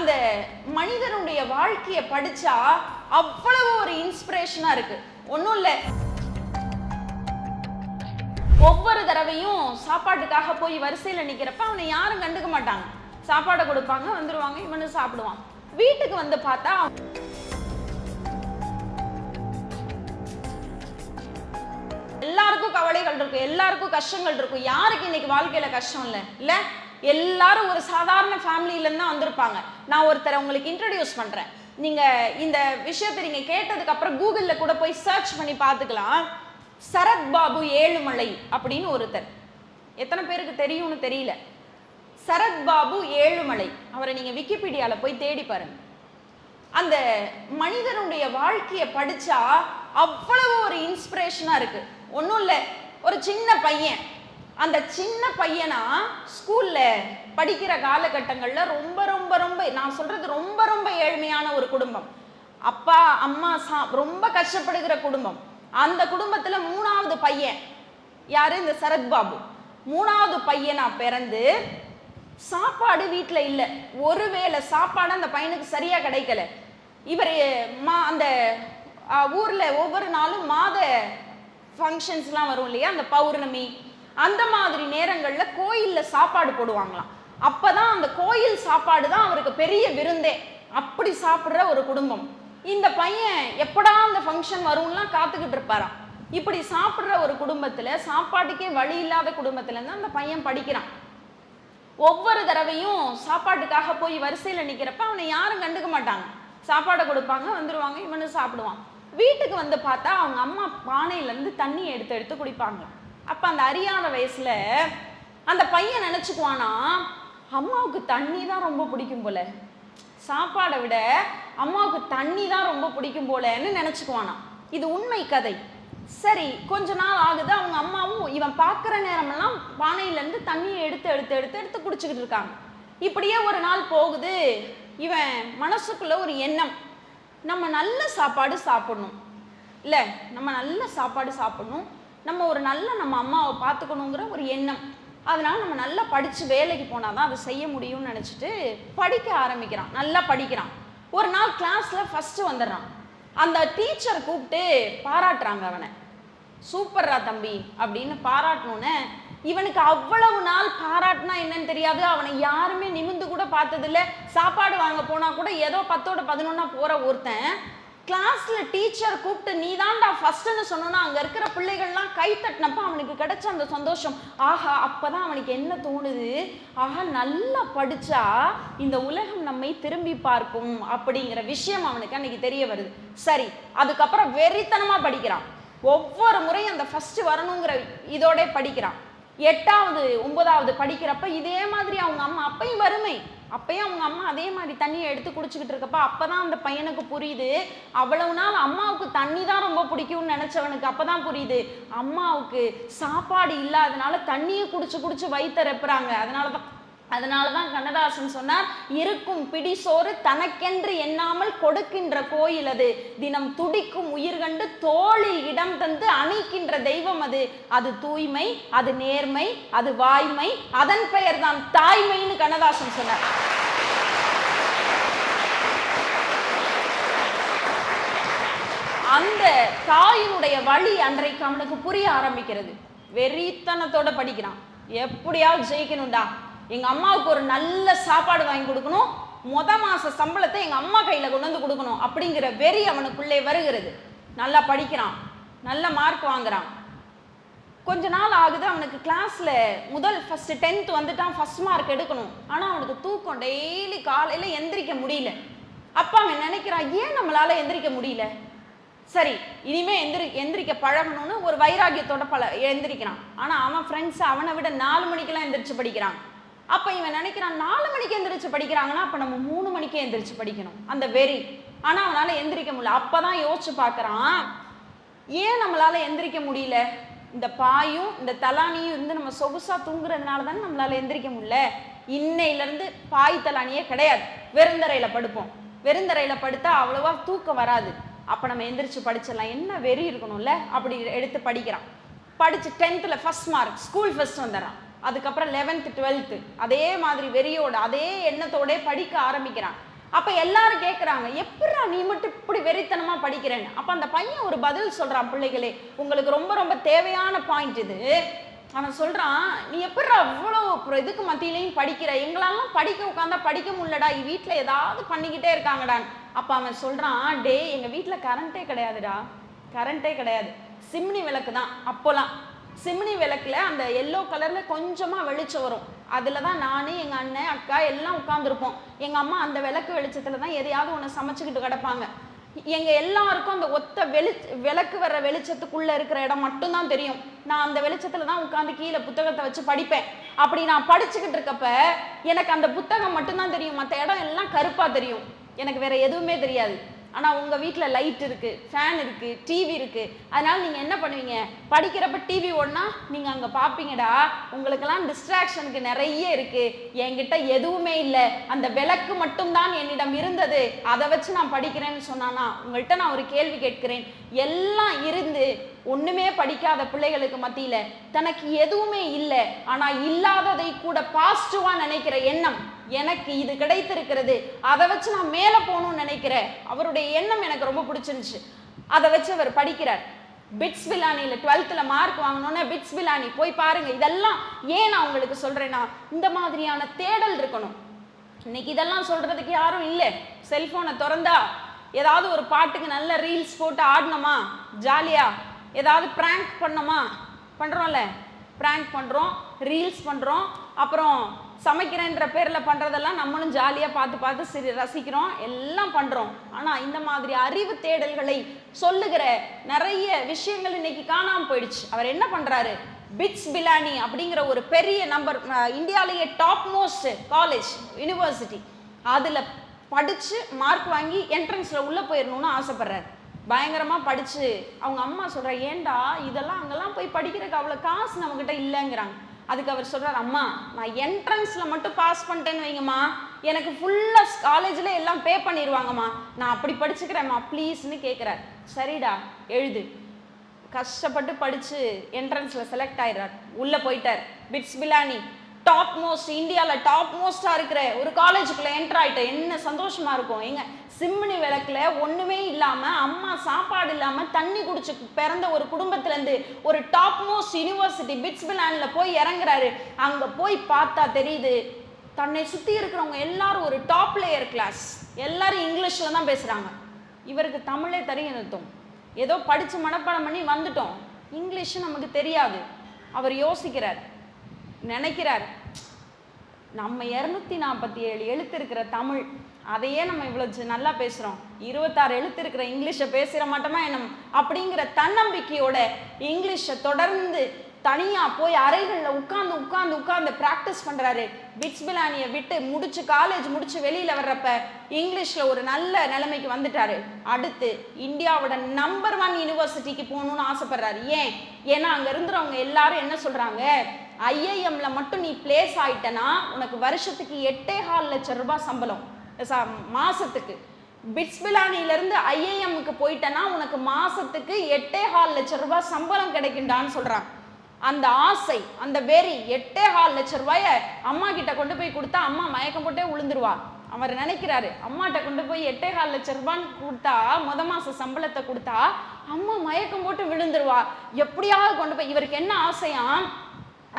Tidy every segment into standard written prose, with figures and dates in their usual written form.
அந்த மனிதனுடைய வாழ்க்கையை படிச்சா அவ்வளவு ஒரு இன்ஸ்பிரேஷனா இருக்கு. ஒன்றும் இல்லை, ஒவ்வொரு தடவையும் சாப்பாட்டுக்காக போய் வரிசையில் நிற்கிறப்ப அவனை யாரும் கண்டுக்க மாட்டாங்க. சாப்பாடை கொடுப்பாங்க, வந்துடுவாங்க, இவனு சாப்பிடுவான். வீட்டுக்கு வந்து பார்த்தா எல்லாருக்கும் கவலைகள் இருக்கும், எல்லாருக்கும் கஷ்டங்கள் இருக்கும். யாருக்கு இன்னைக்கு வாழ்க்கையில கஷ்டம் இல்ல? எல்லாரும் ஒரு சாதாரண ஃபேமிலியில இருந்து தான் வந்திருப்பாங்க. நான் ஒருத்தரை உங்களுக்கு இன்ட்ரடியூஸ் பண்றேன். நீங்க இந்த விஷயத்தை நீங்க கேட்டதுக்கு அப்புறம் கூகுள்ல கூட போய் சர்ச் பண்ணி பார்த்துக்கலாம். சரத் பாபு ஏழுமலை அப்படின்னு ஒருத்தர். எத்தனை பேருக்கு தெரியும்னு தெரியல. சரத் பாபு ஏழுமலை, அவரை நீங்க விக்கிபீடியால போய் தேடி பாருங்க. அந்த மனிதனுடைய வாழ்க்கையை படிச்சா அவ்வளவு ஒரு இன்ஸ்பிரேஷனா இருக்கு. ஒன்றும் இல்லை, ஒரு சின்ன பையன். அந்த சின்ன பையனா ஸ்கூல்ல படிக்கிற காலகட்டங்கள்ல ரொம்ப ரொம்ப ரொம்ப நான் சொல்றது ரொம்ப ரொம்ப ஏழ்மையான ஒரு குடும்பம். அப்பா அம்மா ரொம்ப கஷ்டப்படுகிற குடும்பம். அந்த குடும்பத்துல மூணாவது பையன் யாரு? இந்த சரத் பாபு. மூணாவது பையனா பிறந்து சாப்பாடு வீட்டுல இல்ல. ஒருவேளை சாப்பாடு அந்த பையனுக்கு சரியா கிடைக்கல. இவர் அந்த ஊர்ல ஒவ்வொரு நாளும் மாத ஃபங்க்ஷன்ஸ்லாம் வரும் இல்லையா, அந்த பௌர்ணமி அந்த மாதிரி நேரங்கள்ல கோயில்ல சாப்பாடு போடுவாங்களாம். அப்பதான் அந்த கோயில் சாப்பாடு தான் அவருக்கு பெரிய விருந்தே. அப்படி சாப்பிடுற ஒரு குடும்பம். இந்த பையன் எப்படா அந்த ஃபங்க்ஷன் வரும்லாம் காத்துக்கிட்டு இருப்பாராம். இப்படி சாப்பிடுற ஒரு குடும்பத்துல, சாப்பாட்டுக்கே வழி இல்லாத குடும்பத்துல இருந்து அந்த பையன் படிக்கிறான். ஒவ்வொரு தடவையும் சாப்பாட்டுக்காக போய் வரிசையில நிக்கிறப்ப அவனை யாரும் கண்டுக்க மாட்டாங்க. சாப்பாடை கொடுப்பாங்க, வந்துடுவாங்க, இவனு சாப்பிடுவான். வீட்டுக்கு வந்து பார்த்தா அவங்க அம்மா பானையில இருந்து தண்ணி எடுத்து எடுத்து குடிப்பாங்க. அப்ப அந்த அறியாத வயசுல அந்த பையன் நினைச்சுக்குவானா, அம்மாவுக்கு தண்ணி தான் ரொம்ப பிடிக்கும் போல, சாப்பாடை விட அம்மாவுக்கு தண்ணி தான் ரொம்ப பிடிக்கும் போலன்னு நினைச்சுக்குவானா. இது உண்மை கதை. சரி, கொஞ்ச நாள் ஆகுது. அவங்க அம்மாவும் இவன் பார்க்குற நேரமெல்லாம் பானையில இருந்து தண்ணியை எடுத்து எடுத்து எடுத்து எடுத்து குடிச்சுக்கிட்டு இருக்காங்க. இப்படியே ஒரு நாள் போகுது. இவன் மனசுக்குள்ள ஒரு எண்ணம், நம்ம நல்ல சாப்பாடு சாப்பிடணும், இல்லை நம்ம நல்ல சாப்பாடு சாப்பிடணும், நம்ம ஒரு நல்ல நம்ம அம்மாவை பார்த்துக்கணுங்கிற ஒரு எண்ணம். அதனால நம்ம நல்லா படித்து வேலைக்கு போனால் தான் அதை செய்ய முடியும்னு நினச்சிட்டு படிக்க ஆரம்பிக்கிறான். நல்லா படிக்கிறான். ஒரு நாள் கிளாஸில் ஃபஸ்ட்டு வந்துடுறான். அந்த டீச்சர் கூப்பிட்டு பாராட்டுறாங்க அவனை. சூப்பர்ரா தம்பி அப்படின்னு பாராட்டணுன்னு. இவனுக்கு அவ்வளவு நாள் பாராட்டினா என்னன்னு தெரியாது. அவனை யாருமே நிமிந்து கூட பார்த்ததில்ல. சாப்பாடு வாங்க போனா கூட ஏதோ 10ஓட 11 போற ஒருத்தன் கிளாஸ்ல டீச்சர் கூப்பிட்டு நீ தான்டா ஃபர்ஸ்ட்னு சொன்னோன்னா அங்க இருக்கிற பிள்ளைகள்லாம் கை தட்டினப்ப அவனுக்கு கிடைச்ச அந்த சந்தோஷம். ஆஹா, அப்பதான் அவனுக்கு என்ன தோணுது, ஆஹா நல்லா படிச்சா இந்த உலகம் நம்மை திரும்பி பார்க்கும் அப்படிங்கிற விஷயம் அவனுக்கு அன்னைக்கு தெரிய வருது. சரி, அதுக்கப்புறம் வெறித்தனமா படிக்கிறான். ஒவ்வொரு முறையும் அந்த ஃபர்ஸ்ட் வரணுங்கிற இதோட படிக்கிறான். 8வது 9வது படிக்கிறப்ப இதே மாதிரி அவங்க அம்மா, அப்பயும் வறுமை, அப்பயும் அவங்க அம்மா அதே மாதிரி தண்ணியை எடுத்து குடிச்சுக்கிட்டு இருக்கப்ப அப்பதான் அந்த பையனுக்கு புரியுது, அவ்வளவு நாள் அம்மாவுக்கு தண்ணி தான் ரொம்ப பிடிக்கும்னு நினைச்சவனுக்கு அப்பதான் புரியுது, அம்மாவுக்கு சாப்பாடு இல்லாதனால தண்ணியை குடிச்சு குடிச்சு வயிற்ற ரெப்புறாங்க. அதனாலதான் கண்ணதாசன் சொன்னார், இருக்கும் பிடிசோறு தனக்கென்று எண்ணாமல் கொடுக்கின்ற கோயில் அது, தினம் துடிக்கும் உயிர் கண்டு தோளில் இடம் தந்து அணைக்கின்ற தெய்வம் அது, அது தூய்மை, அது நேர்மை, அது வாய்மை, அதன் பெயர் தான் தாய்மைன்னு கண்ணதாசன் சொன்னார். அந்த தாயினுடைய வழி அன்றைக்கு அவனுக்கு புரிய ஆரம்பிக்கிறது. வெறித்தனத்தோட படிக்கிறான். எப்படியாவது ஜெயிக்கணும்டா, எங்க அம்மாவுக்கு ஒரு நல்ல சாப்பாடு வாங்கி கொடுக்கணும், மாச சம்பளத்தை எங்க அம்மா கையில கொண்டு வந்து கொடுக்கணும் அப்படிங்கிற வெறி அவனுக்குள்ளே வருகிறது. நல்லா படிக்கிறான், நல்ல மார்க் வாங்குறான். கொஞ்ச நாள் ஆகுது. அவனுக்கு கிளாஸ்ல ஃபர்ஸ்ட் 10th வந்துட்டான், ஃபர்ஸ்ட் மார்க் எடுக்கணும். ஆனா அவனுக்கு தூக்கம், டெய்லி காலையில எந்திரிக்க முடியல. அப்ப அவன் நினைக்கிறான், ஏன் நம்மளால எந்திரிக்க முடியல, சரி இனிமே எந்திரிக்க பழகணும்னு ஒரு வைராகியத்தோட எந்திரிக்கிறான். ஆனா அவன் ஃப்ரெண்ட்ஸ் அவனை விட 4 மணிக்கெல்லாம் எந்திரிச்சு படிக்கிறான். அப்ப இவன் நினைக்கிறான், 4 மணிக்கு எந்திரிச்சு படிக்கிறாங்கன்னா அப்ப நம்ம 3 மணிக்கே எந்திரிச்சு படிக்கணும், அந்த வெறி. ஆனா அவனால எந்திரிக்க முடியல. அப்பதான் யோசிச்சு பார்க்கறான், ஏன் நம்மளால எந்திரிக்க முடியல, இந்த பாயும் இந்த தலானியும் இருந்து நம்ம சொகுசா தூங்குறதுனால தானே நம்மளால எந்திரிக்க முடியல. இன்னையில இருந்து பாய் தலானியே கிடையாது, வெறுந்தரையில படுப்போம். வெறுந்தரையில படுத்தா அவ்வளவா தூக்கம் வராது, அப்ப நம்ம எந்திரிச்சு படிச்சிடலாம், என்ன வெறி இருக்கணும்ல. அப்படி எடுத்து படிக்கிறான். படிச்சு 10th first mark, school first வந்துடுறான். அதுக்கப்புறம் 11th 12th அதே மாதிரி வெறியோட அதே எண்ணத்தோட படிக்க ஆரம்பிக்கிறான். அப்ப எல்லாரும் கேட்குறாங்க, எப்படா நீ மட்டும் இப்படி வெறித்தனமா படிக்கிறேன்னு. அப்ப அந்த பையன் ஒரு பதில் சொல்றான், பிள்ளைகளே உங்களுக்கு ரொம்ப ரொம்ப தேவையான பாயிண்ட் இது. அவன் சொல்றான், நீ எப்படா அவ்வளோ இதுக்கு மத்தியிலையும் படிக்கிற, எங்களெல்லாம் படிக்க உட்காந்தா படிக்க முடியலடா, வீட்டில் ஏதாவது பண்ணிக்கிட்டே இருக்காங்கடான்னு. அப்போ அவன் சொல்றான், டே எங்கள் வீட்டில் கரண்ட்டே கிடையாதுடா, கரண்ட்டே கிடையாது, சிம்னி விளக்கு தான். அப்போலாம் சிம்னி விளக்குல அந்த எல்லோ கலர்ல கொஞ்சமா வெளிச்சம் வரும், அதுல தான் நான் எங்க அண்ணன் அக்கா எல்லாம் உட்காந்துருப்போம். எங்க அம்மா அந்த விளக்கு வெளிச்சத்துல தான் எதையாவது ஒன்று சமைச்சுக்கிட்டு கிடப்பாங்க. எங்க எல்லாருக்கும் அந்த ஒத்த விளக்கு வர்ற வெளிச்சத்துக்குள்ள இருக்கிற இடம் மட்டும்தான் தெரியும். நான் அந்த வெளிச்சத்துல தான் உட்காந்து கீழே புத்தகத்தை வச்சு படிப்பேன். அப்படி நான் படிச்சுக்கிட்டு இருக்கப்ப எனக்கு அந்த புத்தகம் மட்டும்தான் தெரியும், மற்ற இடம் எல்லாம் கருப்பா தெரியும், எனக்கு வேற எதுவுமே தெரியாது. ஆனால் உங்கள் வீட்டில் லைட் இருக்குது, ஃபேன் இருக்குது, டிவி இருக்குது. அதனால் நீங்கள் என்ன பண்ணுவீங்க, படிக்கிறப்ப டிவி ஓடனா நீங்கள் அங்கே பார்ப்பீங்கடா, உங்களுக்கெல்லாம் டிஸ்ட்ராக்ஷனுக்கு நிறைய இருக்குது, என்கிட்ட எதுவுமே இல்லை, அந்த விளக்கு மட்டும்தான் என்னிடம் இருந்தது, அதை வச்சு நான் படிக்கிறேன்னு சொன்னானா. உங்கள்கிட்ட நான் ஒரு கேள்வி கேட்கிறேன், எல்லாம் இருந்து ஒன்றுமே படிக்காத பிள்ளைகளுக்கு மத்தியில் தனக்கு எதுவுமே இல்லை, ஆனால் இல்லாததை கூட பாசிட்டிவாக நினைக்கிற எண்ணம், எனக்கு இது கிடைத்திருக்கிறது, அதை வச்சு நான் மேலே போகணும்னு நினைக்கிறேன், அவருடைய எண்ணம் எனக்கு ரொம்ப பிடிச்சிருந்துச்சு. அதை வச்சு அவர் படிக்கிறார். பிட்ஸ் பிலானியில் 12th மார்க் வாங்கணும்னா பிட்ஸ் பிலானி போய் பாருங்க. இதெல்லாம் ஏன் நான் உங்களுக்கு சொல்றேன்னா, இந்த மாதிரியான தேடல் இருக்கணும். இன்னைக்கு இதெல்லாம் சொல்றதுக்கு யாரும் இல்லை. செல்போனை திறந்தா ஏதாவது ஒரு பாட்டுக்கு நல்ல ரீல்ஸ் போட்டு ஆடணுமா, ஜாலியா ஏதாவது பிராங்க் பண்ணோமா, பண்றோம்ல, பிராங்க் பண்றோம், ரீல்ஸ் பண்றோம், அப்புறம் சமைக்கிறேன்ற பேரில் பண்ணுறதெல்லாம் நம்மளும் ஜாலியாக பார்த்து பார்த்து ரசிக்கிறோம், எல்லாம் பண்ணுறோம். ஆனால் இந்த மாதிரி அறிவு தேடல்களை சொல்லுகிற நிறைய விஷயங்கள் இன்னைக்கு காணாமல் போயிடுச்சு. அவர் என்ன பண்ணுறாரு, பிட்ஸ் பிலானி அப்படிங்கிற ஒரு பெரிய நம்பர், இந்தியாவிலேயே டாப் மோஸ்ட் காலேஜ் யூனிவர்சிட்டி, அதில் படித்து மார்க் வாங்கி என்ட்ரன்ஸில் உள்ளே போயிடணும்னு ஆசைப்பட்றாரு. பயங்கரமாக படித்து அவங்க அம்மா சொல்கிற, ஏண்டா இதெல்லாம் அங்கெல்லாம் போய் படிக்கிறதுக்கு அவ்வளோ காசு நம்மக்கிட்ட இல்லைங்கிறாங்க. அதுக்கு அவர் சொல்கிறார், அம்மா நான் என்ட்ரன்ஸில் மட்டும் பாஸ் பண்ணிட்டேன்னு வைங்கம்மா, எனக்கு ஃபுல்லாக காலேஜில் எல்லாம் பே பண்ணிடுவாங்கம்மா, நான் அப்படி படிச்சுக்கிறேம்மா ப்ளீஸ்ன்னு கேட்குறார். சரிடா எழுது. கஷ்டப்பட்டு படித்து என்ட்ரன்ஸில் செலக்ட் ஆயிடுறார், உள்ளே போயிட்டார். பிட்ஸ் பிலானி டாப் மோஸ்ட், இந்தியாவில் டாப் மோஸ்டாக இருக்கிற ஒரு காலேஜுக்குள்ளே என்ட்ரு ஆகிட்டேன். என்ன சந்தோஷமாக இருக்கும். எங்க சிம்னி விளக்குல ஒன்றுமே இல்லாமல், அம்மா சாப்பாடு இல்லாமல் தண்ணி குடிச்சு பிறந்த ஒரு குடும்பத்துலேருந்து ஒரு டாப் மோஸ்ட் யூனிவர்சிட்டி பிட்ஸ் பிலானில் போய் இறங்குறாரு. அங்கே போய் பார்த்தா தெரியுது, தன்னை சுற்றி இருக்கிறவங்க எல்லாரும் ஒரு டாப் லேயர் கிளாஸ், எல்லாரும் இங்கிலீஷில் தான் பேசுகிறாங்க. இவருக்கு தமிழே தெரியும் நிறுத்தும், ஏதோ படித்து மனப்பாடம் பண்ணி வந்துட்டோம், இங்கிலீஷு நமக்கு தெரியாது. அவர் யோசிக்கிறார், நினைக்கிறார், நம்ம 247 எழுத்து இருக்கிற தமிழ், அதையே நம்ம இவ்வளோ நல்லா பேசுகிறோம், 26 எழுத்து இருக்கிற இங்கிலீஷை பேசுகிற மாட்டோமா என்ன அப்படிங்கிற தன்னம்பிக்கையோட இங்கிலீஷை தொடர்ந்து தனியாக போய் அறைகளில் உட்காந்து ப்ராக்டிஸ் பண்ணுறாரு. பிட்ஸ் பிலானியை விட்டு முடிச்சு காலேஜ் முடிச்சு வெளியில் வர்றப்ப இங்கிலீஷில் ஒரு நல்ல நிலைமைக்கு வந்துட்டாரு. அடுத்து இந்தியாவோட நம்பர் 1 யூனிவர்சிட்டிக்கு போகணுன்னு ஆசைப்படுறாரு. ஏன்னா அங்கே இருந்துறவங்க எல்லாரும் என்ன சொல்கிறாங்க, ஐஐஎம்ல மட்டும் நீ பிளேஸ் ஆயிட்டனா உனக்கு வருஷத்துக்கு 8.25 லட்சம் ரூபாய் சம்பளம், மாசத்துக்கு. பிட்ஸ் பிலானியிலிருந்து ஐஐஎம்க்கு போயிட்டனா உனக்கு மாசத்துக்கு 8.25 லட்சம் ரூபாய் சம்பளம் கிடைக்குண்டான்னு சொல்றாங்க. அந்த ஆசை, அந்த வெறி, 8.25 லட்சம் ரூபாய அம்மா கிட்ட கொண்டு போய் கொடுத்தா அம்மா மயக்கம் போட்டே விழுந்துருவா. அவர் நினைக்கிறாரு, அம்மாட்ட கொண்டு போய் 8.25 லட்சம் ரூபான்னு கொடுத்தா, மாச சம்பளத்தை கொடுத்தா அம்மா மயக்கம் போட்டு விழுந்துருவா, எப்படியாவது கொண்டு போய். இவருக்கு என்ன ஆசையா,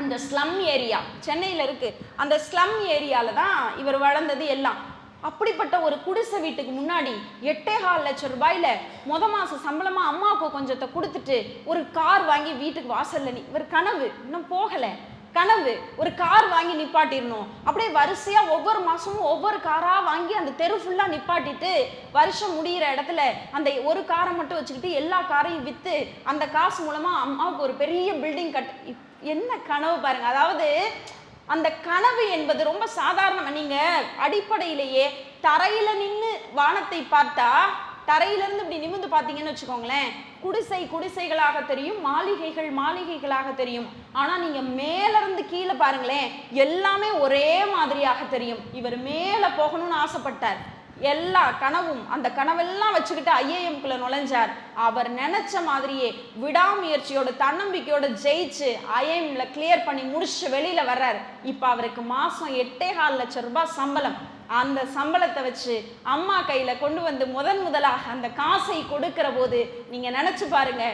அந்த ஸ்லம் ஏரியா சென்னையில் இருக்கு, அந்த ஸ்லம் ஏரியால தான் இவர் வளர்ந்தது எல்லாம். அப்படிப்பட்ட ஒரு குடிசை வீட்டுக்கு முன்னாடி 8.25 லட்சம் ரூபாயில மாச சம்பளமா அம்மாவுக்கு கொஞ்சத்தை கொடுத்துட்டு ஒரு கார் வாங்கி வீட்டுக்கு வாசல்ல இவர் கனவு இன்னும் போகலை, கனவு ஒரு கார் வாங்கி நிப்பாட்டிடணும். அப்படியே வரிசையா ஒவ்வொரு மாசமும் ஒவ்வொரு காரா வாங்கி அந்த தெரு ஃபுல்லா நிப்பாட்டிட்டு வருஷம் முடிகிற இடத்துல அந்த ஒரு காரை மட்டும் வச்சுக்கிட்டு எல்லா காரையும் வித்து அந்த காசு மூலமா அம்மாவுக்கு ஒரு பெரிய பில்டிங் என்ன கனவு பாருங்க. அதாவது அந்த கனவு என்பது ரொம்ப சாதாரணம். நீங்க அடிப்படையிலேயே தரையில நின்று வானத்தை பார்த்தா, தரையிலிருந்து இப்படி நிமிர்ந்து பார்த்தீங்கன்னு வச்சுக்கோங்களேன், குடிசைகளாக தெரியும், மாளிகைகளாக தெரியும். ஆனா நீங்க மேல இருந்து கீழே பாருங்களேன், எல்லாமே ஒரே மாதிரியாக தெரியும். இவர் மேல போகணும்னு ஆசைப்பட்டார். எல்லா கனவும், அந்த கனவெல்லாம் வச்சுக்கிட்டு ஐஏஎம்குள்ள நுழைஞ்சார். அவர் நினைச்ச மாதிரியே விடாமுயற்சியோட தன்னம்பிக்கையோட ஜெயிச்சு ஐஏஎம்ல கிளியர் பண்ணி முடிச்சு வெளியில வர்றாரு. இப்ப அவருக்கு மாசம் 8.25 லட்சம் ரூபாய் சம்பளம். அந்த சம்பளத்தை வச்சு அம்மா கையில கொண்டு வந்து முதலாக அந்த காசை கொடுக்கிற போது நீங்க நினைச்சு பாருங்க,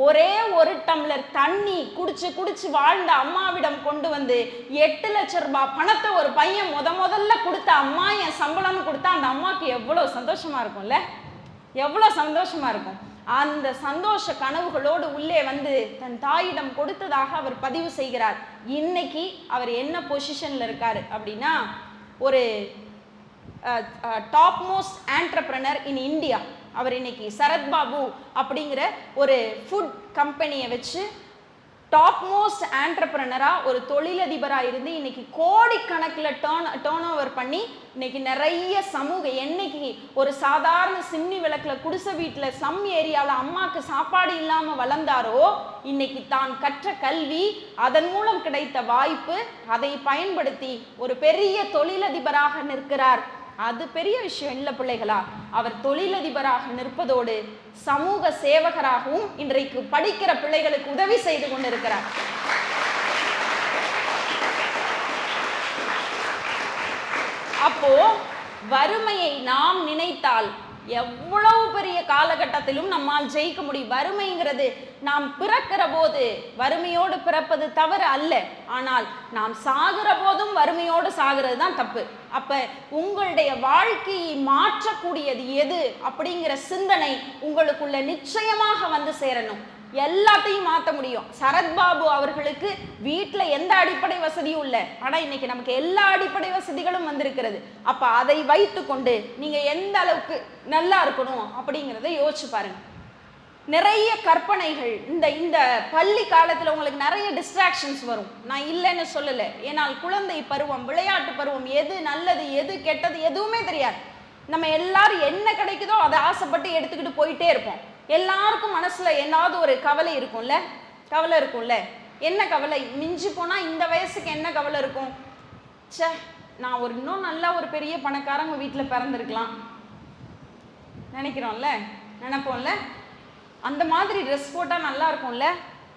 ஒரே ஒரு டம்ளர் தண்ணி குடிச்சு வாழ்ந்த அம்மாவிடம் கொண்டு வந்து 8 லட்சம் ரூபாய் பணத்தை ஒரு பையன் முதல்ல கொடுத்த அம்மா என் சம்பளம்னு கொடுத்தா அந்த அம்மாவுக்கு எவ்வளவு சந்தோஷமா இருக்கும்ல, எவ்வளவு சந்தோஷமா இருக்கும். அந்த சந்தோஷ கனவுகளோடு உள்ளே வந்து தன் தாயிடம் கொடுத்ததாக அவர் பதிவு செய்கிறார். இன்னைக்கு அவர் என்ன பொசிஷன்ல இருக்காரு அப்படின்னா, ஒரு top most entrepreneur in India. அவர் இன்னைக்கு சரத் பாபு அப்படிங்கிற ஒரு ஃபுட் கம்பெனியை வச்சு டாப் மோஸ்ட் ஆண்டர்பிரனரா ஒரு தொழிலதிபரா இருந்து இன்னைக்கு கோடிக்கணக்கில் டேர்ன் ஓவர் பண்ணி இன்னைக்கு நிறைய சமூக, என்னைக்கு ஒரு சாதாரண சிம்னி விளக்குல குடிசை வீட்டில் ஸ்லம் ஏரியாவில் அம்மாக்கு சாப்பாடு இல்லாம வளர்ந்தாரோ, இன்னைக்கு தான் கற்ற கல்வி, அதன் மூலம் கிடைத்த வாய்ப்பு, அதை பயன்படுத்தி ஒரு பெரிய தொழிலதிபராக நிற்கிறார். அது பெரிய விஷயம் இல்லை பிள்ளைகளா? அவர் தொழிலதிபராக நிற்பதோடு சமூக சேவகராகவும் இன்றைக்கு படிக்கிற பிள்ளைகளுக்கு உதவி செய்து கொண்டிருக்கிறார். அப்போ வறுமையை நாம் நினைத்தால் எவ்வளவு பெரிய காலகட்டத்திலும் நம்மால் ஜெயிக்க முடியும். வறுமைங்கிறது நாம் பிறக்கிற போது வறுமையோடு பிறப்பது தவறு அல்ல, ஆனால் நாம் சாகிற போதும் வறுமையோடு சாகிறது தான் தப்பு. அப்ப உங்களுடைய வாழ்க்கையை மாற்றக்கூடியது எது அப்படிங்கிற சிந்தனை உங்களுக்குள்ள நிச்சயமாக வந்து சேரணும். எல்லாத்தையும் மாற்ற முடியும். சரத்பாபு அவர்களுக்கு வீட்டில் எந்த அடிப்படை வசதியும் இல்லை, ஆனால் இன்னைக்கு நமக்கு எல்லா அடிப்படை வசதிகளும் வந்திருக்கிறது. அப்ப அதை வைத்து கொண்டு நீங்க எந்த அளவுக்கு நல்லா இருக்கணும் அப்படிங்கிறத யோசிச்சு பாருங்க. நிறைய கற்பனைகள் இந்த பள்ளி காலத்தில் உங்களுக்கு நிறைய டிஸ்ட்ராக்ஷன்ஸ் வரும், நான் இல்லைன்னு சொல்லலை. ஏன்னால் குழந்தை பருவம், விளையாட்டு பருவம், எது நல்லது எது கெட்டது எதுவுமே தெரியாது. நம்ம எல்லாரும் என்ன கிடைக்குதோ அதை ஆசைப்பட்டு எடுத்துக்கிட்டு போயிட்டே இருப்போம். எல்லாருக்கும் மனசுல ஏதாவது ஒரு கவலை இருக்கும்ல, என்ன கவலை? மிஞ்சி போனா இந்த வயசுக்கு என்ன கவலை இருக்கும்? சே, நான் இன்னும் நல்லா ஒரு பெரிய பணக்காரங்க வீட்டில் பிறந்திருக்கலாம் நினைப்போம்ல. அந்த மாதிரி ட்ரெஸ் போட்டால் நல்லா இருக்கும்ல,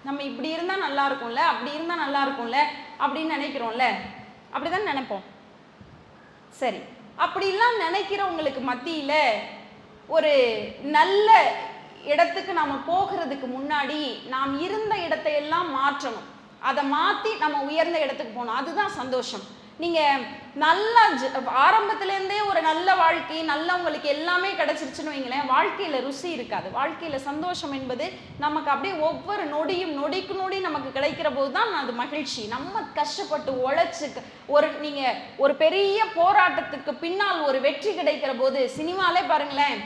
நம்ம இப்படி இருந்தால் நல்லா இருக்கும்ல, அப்படி இருந்தால் நல்லா இருக்கும்ல அப்படின்னு நினைக்கிறோம்ல. அப்படிதான் நினைப்போம். சரி, அப்படிலாம் நினைக்கிறவங்களுக்கு மத்தியில ஒரு நல்ல இடத்துக்கு நாம போகிறதுக்கு முன்னாடி நாம் இருந்த இடத்தை எல்லாம் மாற்றணும். அதை மாற்றி நம்ம உயர்ந்த இடத்துக்கு போகணும். அதுதான் சந்தோஷம். நீங்க நல்லா ஆரம்பத்திலேருந்தே ஒரு நல்ல வாழ்க்கை, நல்ல உங்களுக்கு எல்லாமே கிடைச்சிருச்சுன்னு வைங்களேன், வாழ்க்கையில ருசி இருக்காது. வாழ்க்கையில சந்தோஷம் என்பது நமக்கு அப்படியே ஒவ்வொரு நொடியும் நொடிக்கு நொடி நமக்கு கிடைக்கிற போது தான் அது மகிழ்ச்சி. நம்ம கஷ்டப்பட்டு உழைச்சு நீங்க ஒரு பெரிய போராட்டத்துக்கு பின்னால் ஒரு வெற்றி கிடைக்கிற போது, சினிமாலே பாருங்களேன்,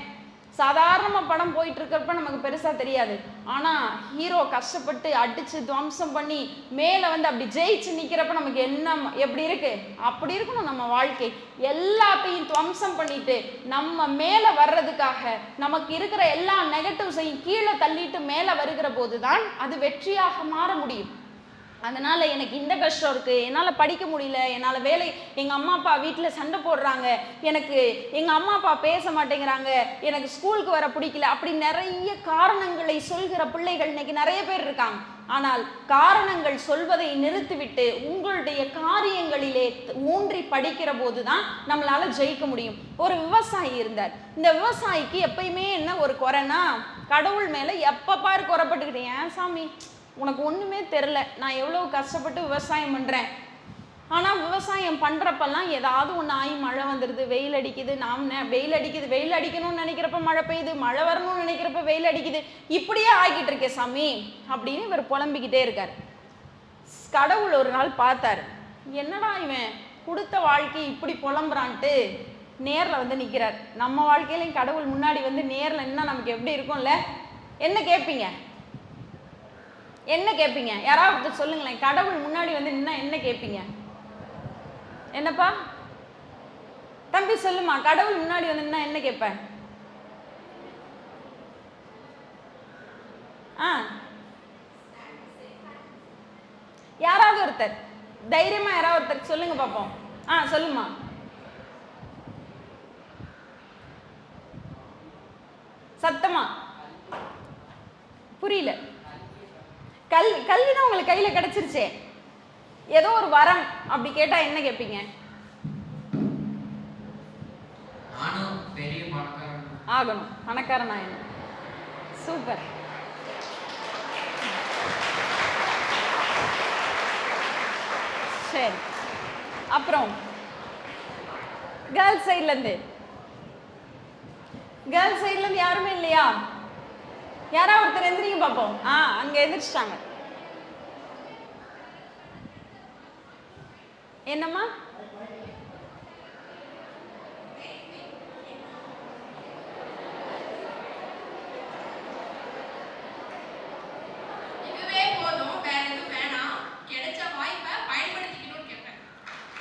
சாதாரண படம் போயிட்டு இருக்கிறப்ப நமக்கு பெருசா தெரியாது, ஆனா ஹீரோ கஷ்டப்பட்டு அடிச்சு துவம்சம் பண்ணி மேல வந்து அப்படி ஜெயிச்சு நிக்கிறப்ப நமக்கு எப்படி இருக்கு? அப்படி இருக்கணும் நம்ம வாழ்க்கை. எல்லாத்தையும் துவம்சம் பண்ணிட்டு நம்ம மேல வர்றதுக்காக நமக்கு இருக்கிற எல்லா நெகட்டிவ்ஸையும் கீழே தள்ளிட்டு மேல வருகிற போதுதான் அது வெற்றியாக மாற முடியும். அதனால எனக்கு இந்த கஷ்டம் இருக்கு, என்னால படிக்க முடியல, என்னால வேலை, எங்க அம்மா அப்பா வீட்டுல சண்டை போடுறாங்க, எனக்கு எங்க அம்மா அப்பா பேச மாட்டேங்கிறாங்க, எனக்கு ஸ்கூலுக்கு வர பிடிக்கல, அப்படி நிறைய காரணங்களை சொல்கிற பிள்ளைகள் இன்னைக்கு நிறைய பேர் இருக்காங்க. ஆனால் காரணங்கள் சொல்வதை நிறுத்திவிட்டு உங்களுடைய காரியங்களிலே ஊன்றி படிக்கிற போதுதான் நம்மளால ஜெயிக்க முடியும். ஒரு விவசாயி இருந்தார். இந்த விவசாயிக்கு எப்பயுமே என்ன ஒரு குறைனா, கடவுள் மேல எப்ப பாரு குறைப்பட்டுக்கிட்டேன், ஏன் சாமி உனக்கு ஒண்ணுமே தெரில, நான் எவ்வளவு கஷ்டப்பட்டு விவசாயம் பண்றேன், ஆனா விவசாயம் பண்றப்பெல்லாம் ஏதாவது ஒன்று ஆகி மழை வந்துடுது, வெயில் அடிக்குது, வெயில் அடிக்கணும்னு நினைக்கிறப்ப மழை பெய்யுது, மழை வரணும்னு நினைக்கிறப்ப வெயில் அடிக்குது, இப்படியே ஆகிட்டு இருக்கே சாமி அப்படின்னு இவர் புலம்பிக்கிட்டே இருக்கார். கடவுள் ஒரு நாள் பார்த்தாரு, என்னடா இவன் கொடுத்த வாழ்க்கை இப்படி புலம்புறான்ட்டு நேரில் வந்து நிற்கிறார். நம்ம வாழ்க்கையிலையும் கடவுள் முன்னாடி வந்து நேரில் என்ன நமக்கு எப்படி இருக்கும்ல? என்ன கேட்பீங்க? யாராவது சொல்லுங்களேன், கடவுள் முன்னாடி வந்து என்ன கேட்பீங்க? என்னப்பா தம்பி சொல்லுமா, கடவுள் முன்னாடி வந்து என்ன கேட்பேன்? யாராவது ஒருத்தர் தைரியமா யாராவது ஒருத்தர் சொல்லுங்க பாப்போம். சொல்லுமா. சத்தமா புரியல. கல்விதான் உங்களுக்கு கையில கிடைச்சிருச்சே, ஏதோ ஒரு வரம் அப்படி கேட்டா என்ன கேட்பீங்க? ஆகணும், பணக்காரன் ஆகணும். சூப்பர். சரி, அப்புறம் கேர்ள்ஸ் சைட்லேருந்து யாருமே இல்லையா? யாரா ஒருத்தர் எந்திரிங்க பார்ப்போம். அங்கே எந்திரிச்சிட்டாங்க. என்னம்மா?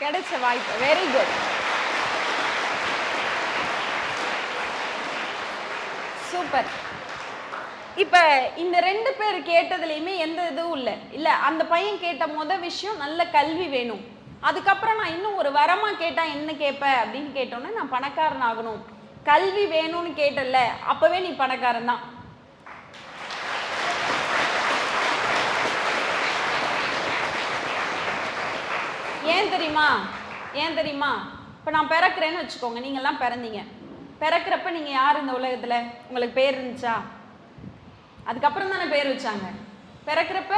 கிடைச்ச வாய்ப்பு. Very good. சூப்பர். இப்ப இந்த 2 பேர் கேட்டதுலயுமே எந்த இதுவும் இல்ல. அந்த பையன் கேட்ட விஷயம் நல்ல கல்வி வேணும். அதுக்கப்புறம் நான் இன்னும் ஒரு வரமா கேட்டா என்ன கேட்ப அப்படின்னு கேட்டோன்னே, நான் பணக்காரன் ஆகணும், கல்வி வேணும்னு கேட்டல, அப்பவே நீ பணக்காரன் தான். ஏன் தெரியுமா? இப்போ நான் பிறக்கிறேன்னு வச்சுக்கோங்க, நீங்கள்லாம் பிறந்தீங்க. பிறக்கிறப்ப நீங்கள் யார் இந்த உலகத்தில்? உங்களுக்கு பேர் இருந்துச்சா? அதுக்கப்புறம் தானே பேர் வச்சாங்க. பிறக்கிறப்ப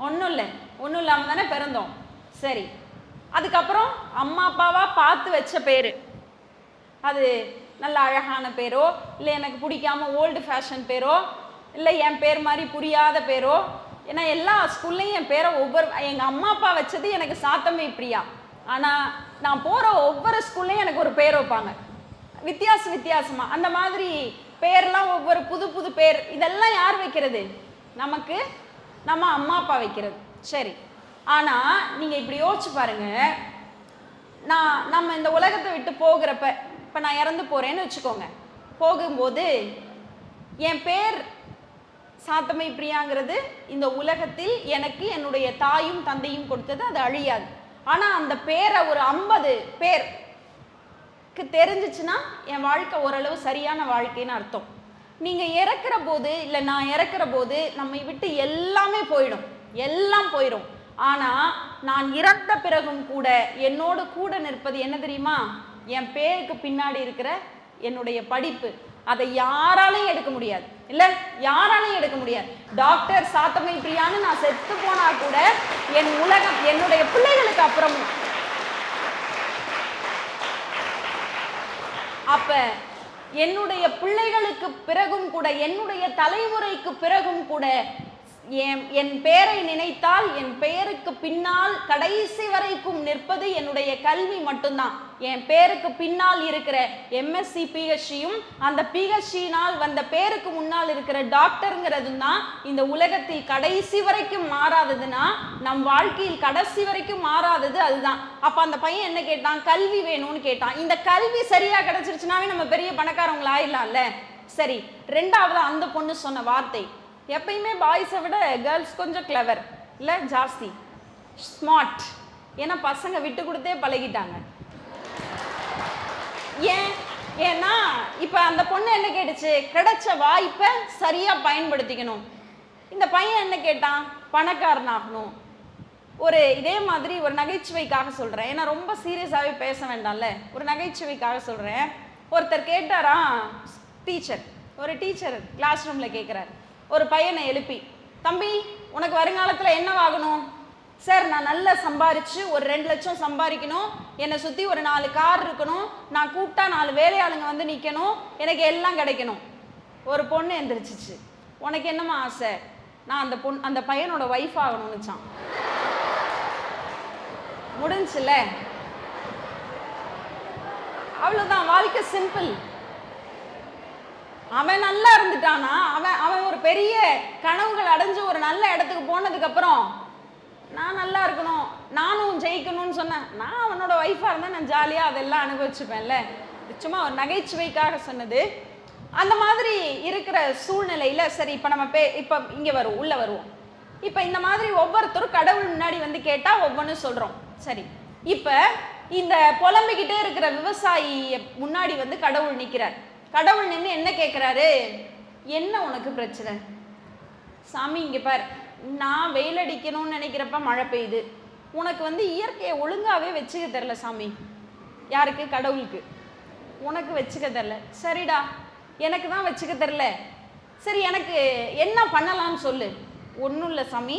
ஒன்றும் இல்லாமல் தானே பிறந்தோம். சரி, அதுக்கப்புறம் அம்மா அப்பாவாக பார்த்து வச்ச பேர், அது நல்ல அழகான பேரோ, இல்லை எனக்கு பிடிக்காம ஓல்டு ஃபேஷன் பேரோ, இல்லை என் பேர் மாதிரி புரியாத பேரோ. ஏன்னா எல்லா ஸ்கூல்லையும் என் பேரை எங்கள் அம்மா அப்பா வச்சது எனக்கு சாத்தமை பிரியா. ஆனால் நான் போகிற ஒவ்வொரு ஸ்கூல்லையும் எனக்கு ஒரு பேர் வைப்பாங்க, வித்தியாசமாக. அந்த மாதிரி பேர்லாம் ஒவ்வொரு புது பேர். இதெல்லாம் யார் வைக்கிறது? நமக்கு நம்ம அம்மா அப்பா வைக்கிறது. சரி, ஆனால் நீங்கள் இப்படி யோசிச்சு பாருங்க, நம்ம இந்த உலகத்தை விட்டு போகிறப்ப, இப்போ நான் இறந்து போகிறேன்னு வச்சுக்கோங்க, போகும்போது என் பேர் சாத்தமை பிரியாங்கிறது இந்த உலகத்தில் எனக்கு என்னுடைய தாயும் தந்தையும் கொடுத்தது, அது அழியாது. ஆனால் அந்த பேரை ஒரு 50 பேருக்கு தெரிஞ்சிச்சுன்னா என் வாழ்க்கை ஓரளவு சரியான வாழ்க்கைன்னு அர்த்தம். நீங்கள் இறக்குற போது, இல்லை நான் இறக்குற போது நம்மை விட்டு எல்லாமே போயிடும். ஆனால் நான் இறந்த பிறகும் கூட என்னோடு கூட நிற்பது என்ன தெரியுமா? என் பேருக்கு பின்னாடி இருக்கிற என்னுடைய படிப்பு. அதை யாராலையும் எடுக்க முடியாது. டாக்டர் சாத்தமை பிரியான்னு நான் செத்து போனா கூட என் உலகம் என்னுடைய பிள்ளைகளுக்கு அப்புறம். அப்ப என்னுடைய பிள்ளைகளுக்கு பிறகும் கூட, என்னுடைய தலைமுறைக்கு பிறகும் கூட என் பெயரை நினைத்தால் என் பெயருக்கு பின்னால் கடைசி வரைக்கும் நிற்பது என்னுடைய கல்வி மட்டும்தான். என் பேருக்கு பின்னால் இருக்கிற எம்எஸ்சி பிஹெச்டியும் அந்த பிஹெச்டினால் வந்த பேருக்கு முன்னால் இருக்கிற டாக்டருங்கிறதும் தான் இந்த உலகத்தில் கடைசி வரைக்கும் மாறாததுன்னா, நம் வாழ்க்கையில் கடைசி வரைக்கும் மாறாதது அதுதான். அப்ப அந்த பையன் என்ன கேட்டான்? கல்வி வேணும்னு கேட்டான். இந்த கல்வி சரியா கிடைச்சிருச்சுனாவே நம்ம பெரிய பணக்காரவங்கள ஆயிடலாம்ல. சரி, ரெண்டாவது அந்த பொண்ணு சொன்ன வார்த்தை, எப்பயுமே பாய்ஸை விட கேர்ள்ஸ் கொஞ்சம் கிளவர் இல்லை, ஜாஸ்தி ஸ்மார்ட். ஏன்னா பசங்க விட்டு கொடுத்தே பழகிட்டாங்க. ஏன்னா இப்போ அந்த பொண்ணு என்ன கேட்டுச்சு? கிடைச்ச வாய்ப்பை சரியாக பயன்படுத்திக்கணும். இந்த பையன் என்ன கேட்டான்? பணக்காரன் ஆகணும். இதே மாதிரி ஒரு நகைச்சுவைக்காக சொல்கிறேன், ஏன்னா ரொம்ப சீரியஸாகவே பேச வேண்டாம்ல, ஒரு நகைச்சுவைக்காக சொல்கிறேன். ஒருத்தர் கேட்டாரா, ஒரு டீச்சர் கிளாஸ் ரூமில் கேட்குறாரு ஒரு பையனை எழுப்பி, தம்பி உனக்கு வருங்காலத்தில் என்னவாகணும்? சார், நான் நல்லா சம்பாரிச்சு ஒரு 2 லட்சம் சம்பாதிக்கணும், என்னை சுற்றி ஒரு 4 கார் இருக்கணும், நான் கூப்பிட்டா 4 வேலையாளுங்க வந்து நிற்கணும், எனக்கு எல்லாம் கிடைக்கணும். ஒரு பொண்ணு எந்திரிச்சிச்சு, உனக்கு என்னம்மா ஆசை? நான் அந்த பையனோட ஒய்ஃப் ஆகணும்னுச்சான். முடிஞ்சுல, அவ்வளோதான். வாழ்க்கை சிம்பிள். அவன் நல்லா இருந்துட்டானா, அவன் ஒரு பெரிய கனவுகள் அடைஞ்சு ஒரு நல்ல இடத்துக்கு போனதுக்கு அப்புறம் நான் நல்லா இருக்கணும், நானும் ஜெயிக்கணும்னு சொன்னேன், நான் அவனோட ஒய்ஃபா இருந்தா நான் ஜாலியா அதெல்லாம் அனுபவிச்சுப்பேன்ல. சும்மா ஒரு நகைச்சுவைக்காக சொன்னது. அந்த மாதிரி இருக்கிற சூழ்நிலையில சரி, இப்ப நம்ம இப்ப இங்க உள்ள வருவோம். இப்ப இந்த மாதிரி ஒவ்வொருத்தரும் கடவுள் முன்னாடி வந்து கேட்டா ஒவ்வொன்றும் சொல்றோம். சரி, இப்ப இந்த புலம்பிக்கிட்டே இருக்கிற விவசாயி முன்னாடி வந்து கடவுள் நிற்கிறார். கடவுள் நின்று என்ன கேட்குறாரு? என்ன உனக்கு பிரச்சனை? சாமி இங்கே பார், நான் வெயில் அடிக்கணும்னு நினைக்கிறப்ப மழை பெய்யுது, உனக்கு வந்து இயற்கையை ஒழுங்காகவே வச்சுக்க தெரில சாமி. யாருக்கு? கடவுளுக்கு. உனக்கு வச்சுக்க தெரில. சரிடா, எனக்கு தான் வச்சுக்க தெரில. சரி, எனக்கு என்ன பண்ணலாம்னு சொல்லு. ஒன்றும் இல்லை சாமி,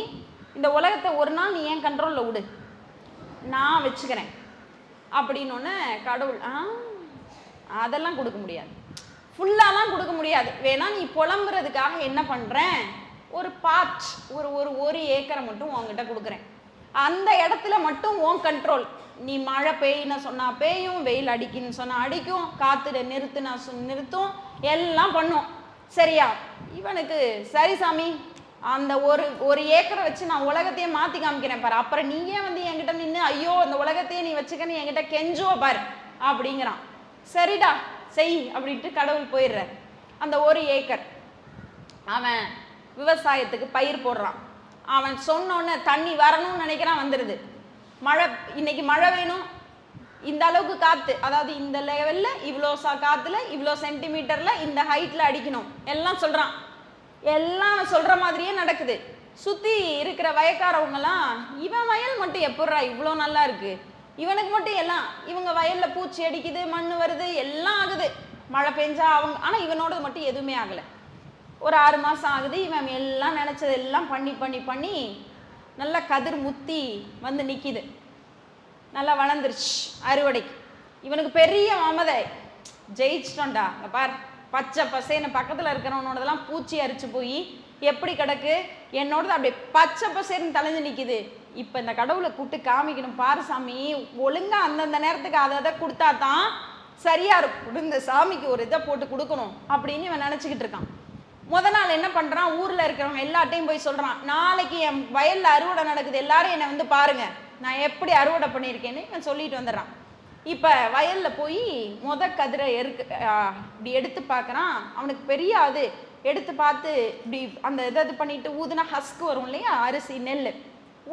இந்த உலகத்தை ஒரு நாள் நீ ஏன் கண்ட்ரோலில் விடு, நான் வச்சுக்கிறேன் அப்படின்னோடனே கடவுள் அதெல்லாம் கொடுக்க முடியாது, ஃபுல்லாலாம் கொடுக்க முடியாது. வேணா நீ புலம்புறதுக்காக என்ன பண்ணுறேன், ஒரு பார்ட், ஒரு ஏக்கரை மட்டும் உங்ககிட்ட கொடுக்குறேன். அந்த இடத்துல மட்டும் உன் கண்ட்ரோல். நீ மழை பெய்யுன்னு சொன்னால் பெய்யும், வெயில் அடிக்குன்னு சொன்னால் அடிக்கும், காற்றுல நிறுத்துனா நிறுத்தும், எல்லாம் பண்ணும். சரியா? இவனுக்கு சரி சாமி, அந்த ஒரு ஏக்கரை வச்சு நான் உலகத்தையே மாற்றி காமிக்கிறேன் பாரு, அப்புறம் நீயே வந்து என்கிட்ட நின்று ஐயோ அந்த உலகத்தையே நீ வச்சுக்கன்னு என்கிட்ட கெஞ்சோ பாரு அப்படிங்கிறான். சரிடா செய் அப்படின்ட்டு கடவுள் போயிடுறார். அந்த ஒரு ஏக்கர் அவன் விவசாயத்துக்கு பயிர் போடுறான். அவன் சொன்னோன்னே தண்ணி வரணும்னு நினைக்கிறான், வந்துடுது. மழை, இன்னைக்கு மழை வேணும், இந்த அளவுக்கு காற்று, அதாவது இந்த லெவலில் இவ்வளோ காற்றுல இவ்வளோ சென்டிமீட்டரில் இந்த ஹைட்டில் அடிக்கணும் எல்லாம் சொல்கிறான். எல்லாம் சொல்கிற மாதிரியே நடக்குது. சுற்றி இருக்கிற வயக்காரவங்கலாம் இவன் வயல் மட்டும் எப்பட்றா இவ்வளோ நல்லா இருக்குது, இவனுக்கு மட்டும் எல்லாம், இவங்க வயலில் பூச்சி அடிக்குது, மண் வருது, எல்லாம் ஆகுது, மழை பெஞ்சா அவங்க, ஆனால் இவனோடது மட்டும் எதுவுமே ஆகலை. ஒரு 6 மாதம் ஆகுது. இவன் எல்லாம் நினச்சது எல்லாம் பண்ணி பண்ணி பண்ணி நல்லா கதிர் முத்தி வந்து நிற்கிது, நல்லா வளர்ந்துருச்சு அறுவடைக்கு. இவனுக்கு பெரிய மமதை, ஜெயிச்சிட்டோண்டா, அங்கே பார் பச்சை பசேன்னு, பக்கத்தில் இருக்கிறவனோடதெல்லாம் பூச்சி அரிச்சு போய் எப்படி கிடக்கு, என்னோடது அப்படியே பச்சை பசேன்னு தலைஞ்சு நிற்கிது. இப்போ இந்த கடவுளை கூப்பிட்டு காமிக்கணும், பாரு சாமி ஒழுங்காக அந்தந்த நேரத்துக்கு அதை கொடுத்தா தான் சரியாக இருக்கும், இந்த சாமிக்கு ஒரு இதை போட்டு கொடுக்கணும் அப்படின்னு இவன் நினச்சிக்கிட்டு இருக்கான். நாள் என்ன பண்ணுறான், ஊரில் இருக்கிறவங்க எல்லாட்டையும் போய் சொல்கிறான், நாளைக்கு என் வயலில் அறுவடை நடக்குது, எல்லாரும் என்னை வந்து பாருங்கள் நான் எப்படி அறுவடை பண்ணியிருக்கேன்னு இவன் சொல்லிட்டு வந்துடுறான். இப்போ வயலில் போய் கதிரை இப்படி எடுத்து பார்க்குறான். அவனுக்கு பெரிய அது எடுத்து பார்த்து இப்படி அந்த இது பண்ணிட்டு ஊதுனா ஹஸ்க்கு வரும் இல்லையா, அரிசி நெல்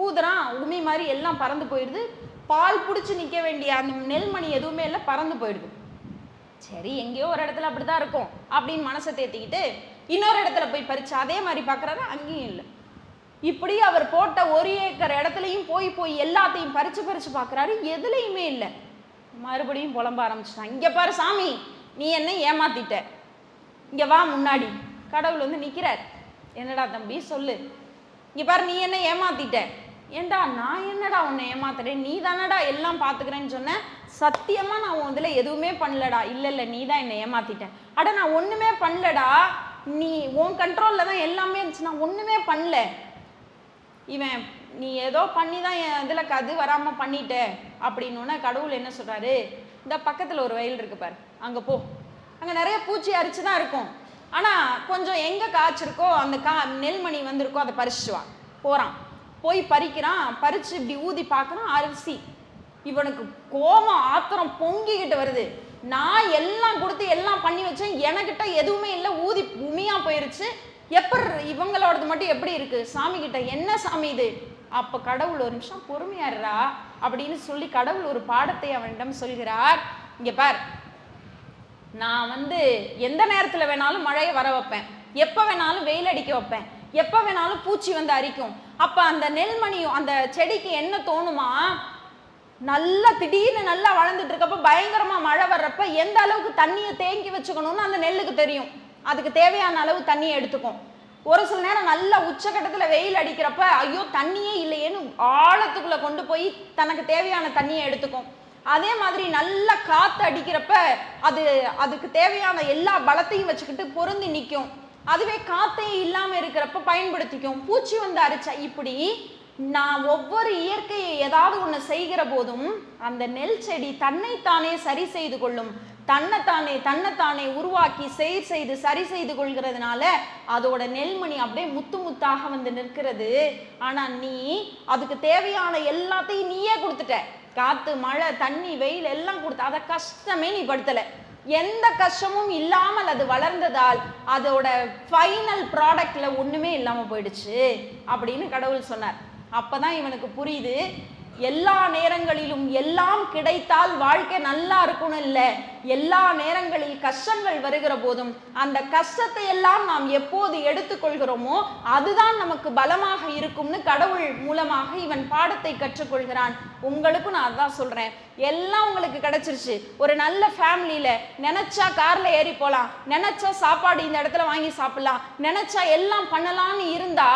ஊதுறான், உமி மாதிரி எல்லாம் பறந்து போயிடுது. பால் பிடிச்சி நிற்க வேண்டிய அந்த நெல்மணி எதுவுமே இல்லை, பறந்து போயிடுது. சரி, எங்கேயோ ஒரு இடத்துல அப்படிதான் இருக்கும் அப்படின்னு மனசை தேத்திக்கிட்டு இன்னொரு இடத்துல போய் பறிச்சு அதே மாதிரி பார்க்குறாரு, அங்கேயும் இல்லை. இப்படி அவர் போட்ட ஒரு ஏக்கர் இடத்துலையும் போய் போய் எல்லாத்தையும் பறிச்சு பறிச்சு பார்க்குறாரு, எதுலையுமே இல்லை. மறுபடியும் புலம்ப ஆரம்பிச்சிட்டான். இங்கே பாரு சாமி, நீ என்ன ஏமாத்திட்ட, இங்கே வா முன்னாடி. கடவுள் வந்து நிற்கிறார். என்னடா தம்பி சொல்லு, இங்கே பாரு நீ என்ன ஏமாத்திட்ட. ஏண்டா நான் என்னடா உன்னை ஏமாத்துறேன், நீ தானடா எல்லாம் பார்த்துக்கிறேன்னு சொன்னேன், சத்தியமாக நான் உன் இதில் எதுவுமே பண்ணலடா. இல்லை இல்லை நீ தான் என்னை ஏமாத்திட்டேன். அட நான் ஒன்றுமே பண்ணலடா, நீ உன் கண்ட்ரோலில் தான் எல்லாமே இருந்துச்சு, நான் ஒன்றுமே பண்ணல. இவன் நீ ஏதோ பண்ணி தான் என் இதில் கது வராமல் பண்ணிட்ட அப்படின்னோடனே கடவுள் என்ன சொல்கிறாரு, இந்த பக்கத்தில் ஒரு வயல் இருக்கு பாரு, அங்கே போ, அங்கே நிறைய பூச்சி அரிச்சு தான் இருக்கும், ஆனால் கொஞ்சம் எங்கே காய்ச்சிருக்கோ அந்த நெல்மணி வந்திருக்கோ அதை பறிச்சுவான். போகிறான், போய் பறிக்கிறான், பறித்து இப்படி ஊதி பார்க்குறான், அரிசி. இவனுக்கு கோபம் ஆத்திரம் பொங்கிக்கிட்டு வருது. நான் எல்லாம் கொடுத்து எல்லாம் பண்ணி வச்சேன், எனக்கிட்ட எதுவுமே இல்லை, ஊதி உமியாக போயிருச்சு, எப்படி இவங்களோடது மட்டும் எப்படி இருக்கு, சாமி கிட்ட என்ன சாமி இது. அப்போ கடவுள் ஒரு நிமிஷம் பொறுமையாடுறா அப்படின்னு சொல்லி கடவுள் ஒரு பாடத்தை அவனிடம் சொல்கிறார். இங்கே பார், நான் வந்து எந்த நேரத்தில் வேணாலும் மழையை வர வைப்பேன், எப்போ வேணாலும் வெயில் அடிக்க வைப்பேன், எப்போ வேணாலும் பூச்சி வந்து அரிக்கும். அப்போ அந்த நெல்மணியும் அந்த செடிக்கு என்ன தோணுமா, நல்லா திடீர்னு நல்லா வளர்ந்துட்டு இருக்கப்ப பயங்கரமா மழை வர்றப்ப எந்த அளவுக்கு தண்ணியை தேங்கி வச்சுக்கணும்னு அந்த நெல்லுக்கு தெரியும், அதுக்கு தேவையான அளவு தண்ணியை எடுத்துக்கும். ஒரு சில நேரம் நல்லா உச்சக்கட்டத்தில் வெயில் அடிக்கிறப்ப ஐயோ தண்ணியே இல்லையேன்னு ஆழத்துக்குள்ள கொண்டு போய் தனக்கு தேவையான தண்ணியை எடுத்துக்கும். அதே மாதிரி நல்லா காற்று அடிக்கிறப்ப அதுக்கு தேவையான எல்லா பலத்தையும் வச்சுக்கிட்டு பொருந்தி நிற்கும். அதுவே காற்றே இல்லாமல் இருக்கிறப்ப பயன்படுத்திக்கும். பூச்சி வந்து அரிச்சா இப்படி நான் ஒவ்வொரு இயற்கையை ஏதாவது ஒன்று செய்கிற போதும் அந்த நெல் செடி தன்னைத்தானே சரி செய்து கொள்ளும். தன்னைத்தானே உருவாக்கி செய்து சரி செய்து கொள்கிறதுனால அதோட நெல்மணி அப்படியே முத்து முத்தாக வந்து நிற்கிறது. ஆனால் நீ அதுக்கு தேவையான எல்லாத்தையும் நீயே கொடுத்துட்ட, காற்று மழை தண்ணி வெயில் எல்லாம் கொடுத்த, அதை கஷ்டமே நீ படுத்தலை. எந்த கஷ்டமும் இல்லாமல் அது வளர்ந்ததால் அதோட ஃபைனல் ப்ராடக்ட்ல ஒண்ணுமே இல்லாமல் போயிடுச்சு அப்படின்னு கடவுள் சொன்னார். அப்பதான் இவனுக்கு புரியுது, எல்லா நேரங்களிலும் எல்லாம் கிடைத்தால் வாழ்க்கை நல்லா இருக்கணும் இல்லை, எல்லா நேரங்களில் கஷ்டங்கள் வருகிற போதும் அந்த கஷ்டத்தை எல்லாம் நாம் எப்போது எடுத்துக்கொள்கிறோமோ அதுதான் நமக்கு பலமாக இருக்கும்னு கடவுள் மூலமாக இவன் பாடத்தை கற்றுக்கொள்கிறான். உங்களுக்கும் நான் அதான் சொல்றேன், எல்லாம் உங்களுக்கு கிடைச்சிருச்சு. ஒரு நல்ல ஃபேமிலியில நினைச்சா கார்ல ஏறி போலாம், நினைச்சா சாப்பாடு இந்த இடத்துல வாங்கி சாப்பிடலாம், நினைச்சா எல்லாம் பண்ணலாம்னு இருந்தா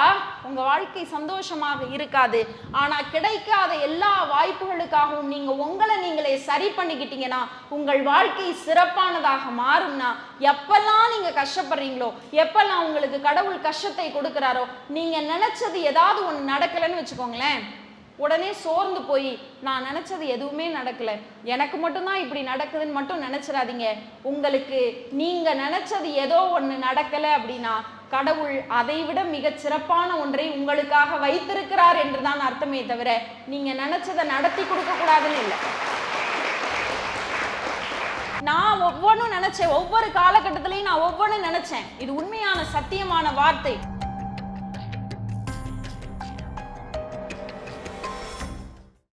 உங்க வாழ்க்கை சந்தோஷமாக இருக்காது. ஆனா கிடைக்காத எல்லா வாய்ப்புகளுக்காகவும் நீங்க உங்களை நீங்களே சரி பண்ணிக்கிட்டீங்கன்னா உங்கள் வாழ்க்கை சிறப்பானதாக மாறும்னா, எப்பெல்லாம் நீங்க கஷ்டப்படுறீங்களோ, எப்பெல்லாம் உங்களுக்கு கடவுள் கஷ்டத்தை கொடுக்கிறாரோ, நீங்க நினைச்சது ஏதாவது ஒன்று நடக்கலைன்னு வச்சுக்கோங்களேன், உடனே சோர்ந்து போய் நான் நினைச்சது எதுவுமே நடக்கல, எனக்கு மட்டும்தான் இப்படி நடக்குதுன்னு மட்டும் நினைச்சிடாதீங்க. உங்களுக்கு நீங்க நினைச்சது ஏதோ ஒன்று நடக்கல அப்படின்னா கடவுள் அதைவிட மிகச் சிறப்பான ஒன்றை உங்களுக்காக வைத்திருக்கிறார் என்றுதான் அர்த்தமே தவிர நீங்க நினைச்சதை நடத்தி கொடுக்க கூடாதுன்னு இல்லை. நான் ஒவ்வொன்றும் நினைச்சேன், ஒவ்வொரு காலகட்டத்திலையும் நான் ஒவ்வொன்றும் நினைச்சேன். இது உண்மையான சத்தியமான வார்த்தை.